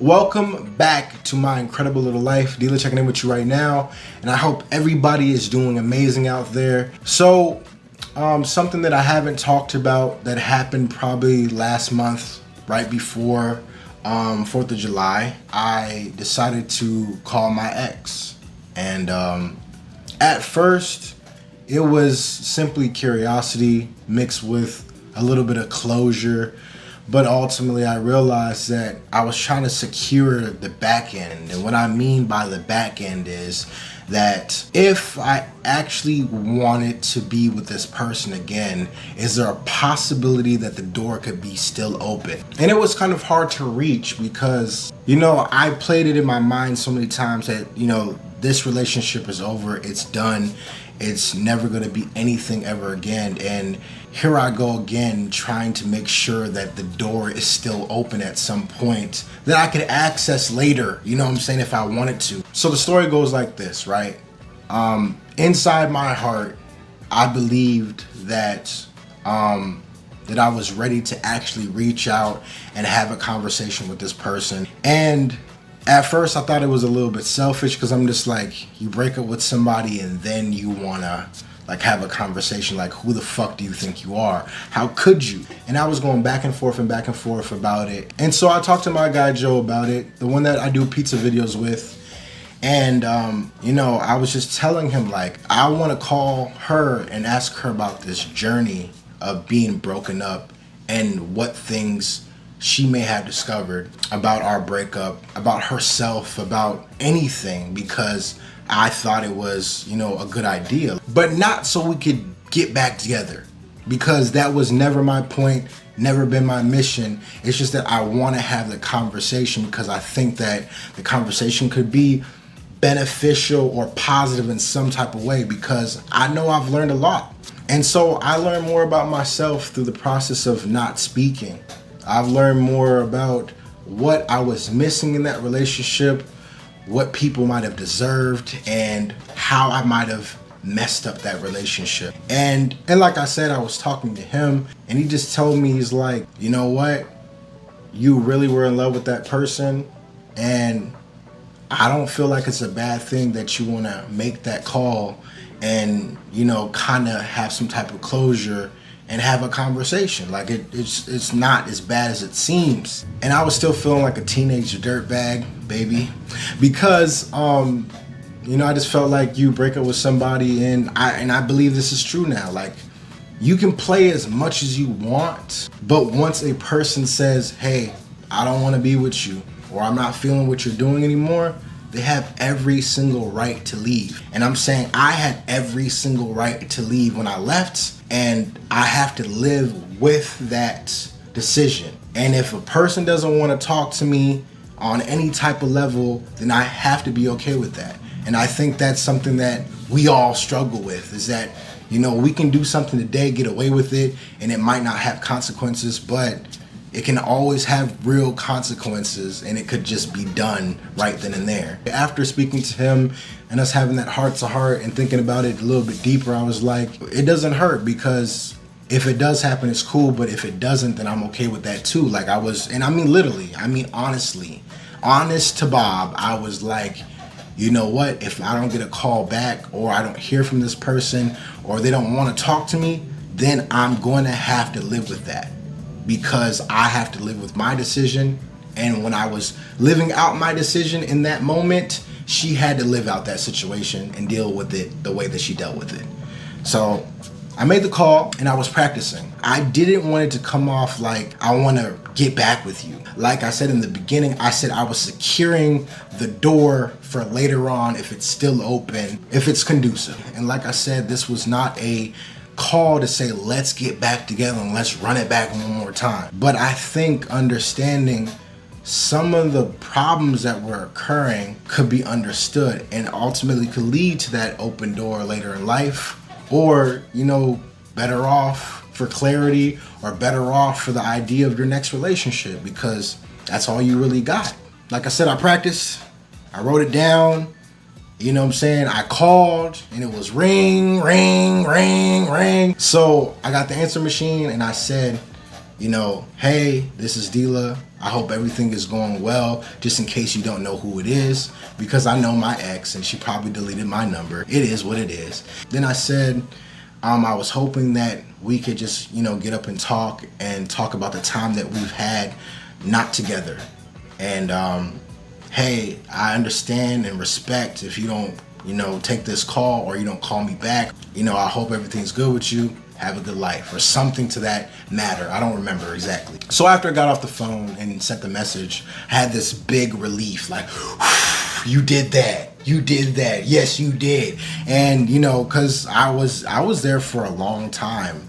Welcome back to My Incredible Little Life. Dealer checking in with you right now, and I hope everybody is doing amazing out there. So, something that I haven't talked about that happened probably last month, right before 4th of July, I decided to call my ex. And at first, it was simply curiosity mixed with a little bit of closure. But ultimately, I realized that I was trying to secure the back end. And what I mean by the back end is that if I actually wanted to be with this person again, is there a possibility that the door could be still open? And it was kind of hard to reach because, I played it in my mind so many times that, this relationship is over, it's done, it's never going to be anything ever again. And here I go again, trying to make sure that the door is still open at some point that I could access later, if I wanted to. So the story goes like this, right? Inside my heart, I believed that I was ready to actually reach out and have a conversation with this person. And at first I thought it was a little bit selfish because I'm just like, you break up with somebody and then you wanna have a conversation like, who the fuck do you think you are? How could you? And I was going back and forth about it. And so I talked to my guy Joe about it, the one that I do pizza videos with. And, I was just telling him I want to call her and ask her about this journey of being broken up and what things she may have discovered about our breakup, about herself, about anything, because I thought it was, a good idea, but not so we could get back together, because that was never my point, never been my mission. It's just that I want to have the conversation because I think that the conversation could be beneficial or positive in some type of way, because I know I've learned a lot. And so I learned more about myself through the process of not speaking. I've learned more about what I was missing in that relationship, what people might have deserved, and how I might have messed up that relationship. And like I said, I was talking to him and he just told me, he's like, you know what? You really were in love with that person, and I don't feel like it's a bad thing that you want to make that call and, kind of have some type of closure and have a conversation. It's not as bad as it seems. And I was still feeling like a teenage dirtbag, baby, because I just felt like you break up with somebody, and I believe this is true now. You can play as much as you want, but once a person says, hey, I don't want to be with you, or I'm not feeling what you're doing anymore, they have every single right to leave. And I'm saying I had every single right to leave when I left, and I have to live with that decision. And if a person doesn't want to talk to me on any type of level, then I have to be okay with that. And I think that's something that we all struggle with, is that, we can do something today, get away with it, and it might not have consequences, but it can always have real consequences, and it could just be done right then and there. After speaking to him and us having that heart to heart and thinking about it a little bit deeper, I was like, it doesn't hurt, because if it does happen, it's cool, but if it doesn't, then I'm okay with that too. Honestly, honest to Bob, I was like, you know what, if I don't get a call back, or I don't hear from this person, or they don't want to talk to me, then I'm going to have to live with that, because I have to live with my decision. And when I was living out my decision in that moment, she had to live out that situation and deal with it the way that she dealt with it. So I made the call and I was practicing. I didn't want it to come off like I want to get back with you. Like I said in the beginning, I said I was securing the door for later on, if it's still open, if it's conducive. And like I said, this was not a call to say, let's get back together and let's run it back one more time. But I think understanding some of the problems that were occurring could be understood and ultimately could lead to that open door later in life, or, better off for clarity, or better off for the idea of your next relationship, because that's all you really got. Like I said, I practiced, I wrote it down, I called and it was ring, ring, ring, ring. So I got the answer machine and I said, hey, this is Dila. I hope everything is going well, just in case you don't know who it is, because I know my ex and she probably deleted my number. It is what it is. Then I said, I was hoping that we could just, get up and talk about the time that we've had not together. And, hey, I understand and respect if you don't, take this call or you don't call me back. I hope everything's good with you. Have a good life, or something to that matter. I don't remember exactly. So after I got off the phone and sent the message, I had this big relief, like, you did that. You did that. Yes, you did. And, cause I was there for a long time,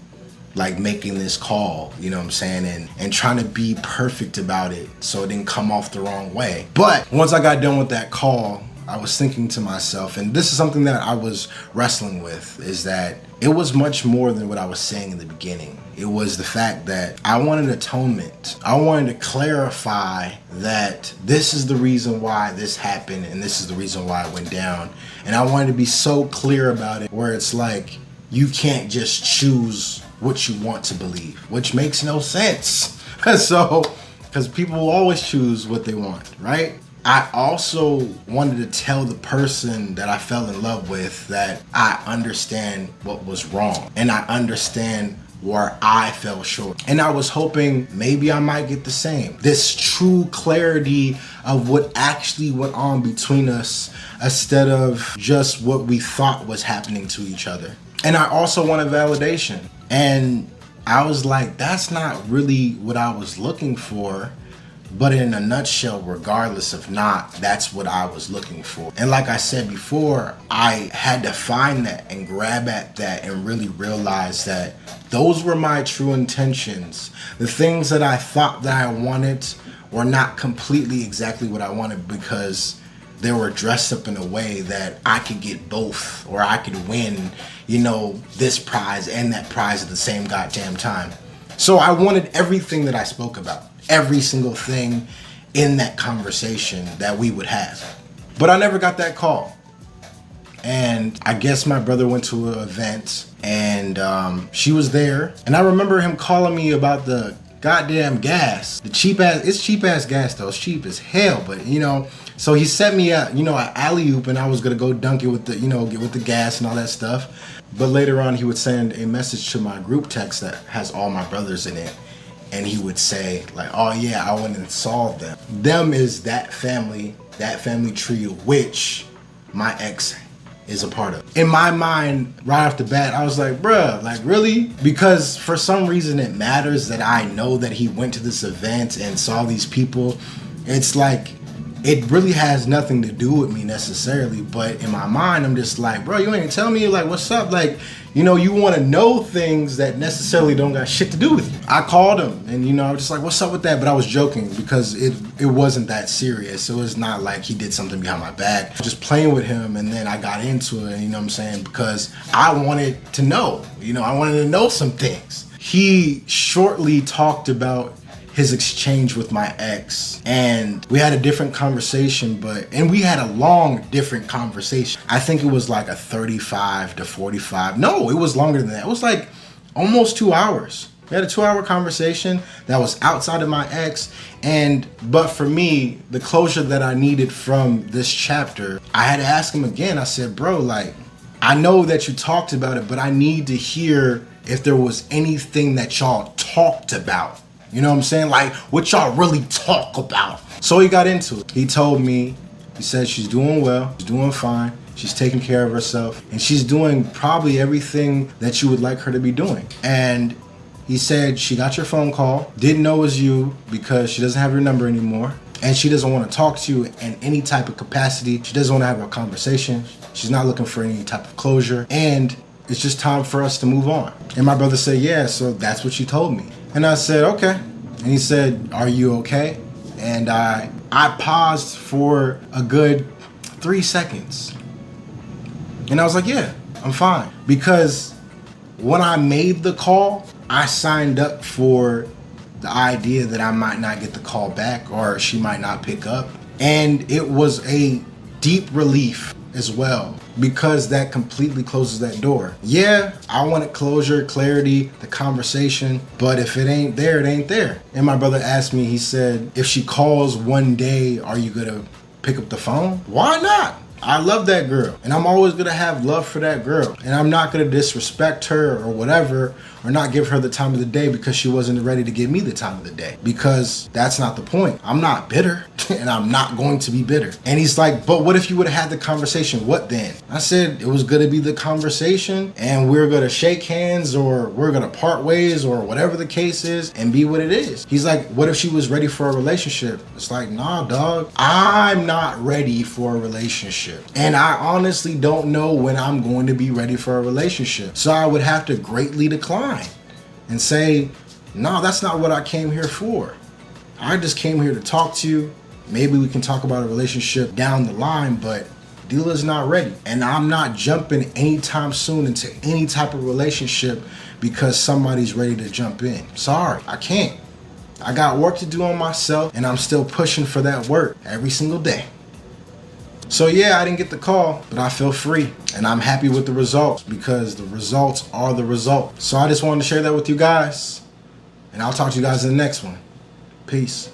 like making this call, you know what I'm saying? And trying to be perfect about it so it didn't come off the wrong way. But once I got done with that call, I was thinking to myself, and this is something that I was wrestling with, is that it was much more than what I was saying in the beginning. It was the fact that I wanted atonement. I wanted to clarify that this is the reason why this happened and this is the reason why it went down. And I wanted to be so clear about it, where it's like, you can't just choose what you want to believe, which makes no sense. So, because people will always choose what they want, right? I also wanted to tell the person that I fell in love with that I understand what was wrong and I understand where I fell short. And I was hoping maybe I might get the same. This true clarity of what actually went on between us instead of just what we thought was happening to each other. And I also wanted validation. And I was like, that's not really what I was looking for. But in a nutshell, regardless of not, that's what I was looking for. And like I said before, I had to find that and grab at that and really realize that those were my true intentions. The things that I thought that I wanted were not completely exactly what I wanted, because they were dressed up in a way that I could get both, or I could win, this prize and that prize at the same goddamn time. So I wanted everything that I spoke about. Every single thing in that conversation that we would have. But I never got that call. And I guess my brother went to an event and she was there. And I remember him calling me about the goddamn gas. It's cheap ass gas though. It's cheap as hell. But so he sent me an alley-oop, and I was gonna go dunk it with the, get with the gas and all that stuff. But later on he would send a message to my group text that has all my brothers in it. And he would say, like, oh yeah, I went and saw them. Them is that family tree, which my ex is a part of. In my mind, right off the bat, I was like, bruh, like really? Because for some reason it matters that I know that he went to this event and saw these people. It's like, it really has nothing to do with me necessarily, but in my mind, I'm just like, bro, you ain't tell me, like, what's up? Like, you want to know things that necessarily don't got shit to do with you. I called him and, I was just like, what's up with that? But I was joking because it wasn't that serious. It was not like he did something behind my back. Just playing with him, and then I got into it, because I wanted to know, I wanted to know some things. He shortly talked about his exchange with my ex, and we had a different conversation, and we had a long different conversation. I think it was like a 35 to 45. No, it was longer than that. It was like almost 2 hours. We had a 2-hour conversation that was outside of my ex, but for me, the closure that I needed from this chapter, I had to ask him again. I said, bro, like, I know that you talked about it, but I need to hear if there was anything that y'all talked about. You know what I'm saying? Like, what y'all really talk about. So he got into it. He told me, he said she's doing well, she's doing fine, she's taking care of herself, and she's doing probably everything that you would like her to be doing. And he said she got your phone call, didn't know it was you because she doesn't have your number anymore, and she doesn't want to talk to you in any type of capacity. She doesn't want to have a conversation. She's not looking for any type of closure, and it's just time for us to move on. And my brother said, yeah, so that's what she told me. And I said, okay. And he said, are you okay? And I paused for a good 3 seconds. And I was like, yeah, I'm fine. Because when I made the call, I signed up for the idea that I might not get the call back or she might not pick up. And it was a deep relief as well, because that completely closes that door. Yeah, I wanted closure, clarity, the conversation, but if it ain't there, it ain't there. And my brother asked me, he said, if she calls one day, are you gonna pick up the phone? Why not? I love that girl, and I'm always gonna have love for that girl, and I'm not gonna disrespect her or whatever, or not give her the time of the day because she wasn't ready to give me the time of the day, because that's not the point. I'm not bitter, and I'm not going to be bitter. And he's like, but what if you would have had the conversation? What then? I said, it was gonna be the conversation, and we're gonna shake hands, or we're gonna part ways, or whatever the case is, and be what it is. He's like, what if she was ready for a relationship? It's like, nah, dog, I'm not ready for a relationship. And I honestly don't know when I'm going to be ready for a relationship. So I would have to greatly decline and say, no, that's not what I came here for. I just came here to talk to you. Maybe we can talk about a relationship down the line, but Dila's not ready. And I'm not jumping anytime soon into any type of relationship because somebody's ready to jump in. Sorry, I can't. I got work to do on myself, and I'm still pushing for that work every single day. So yeah, I didn't get the call, but I feel free, and I'm happy with the results because the results are the result. So I just wanted to share that with you guys, and I'll talk to you guys in the next one. Peace.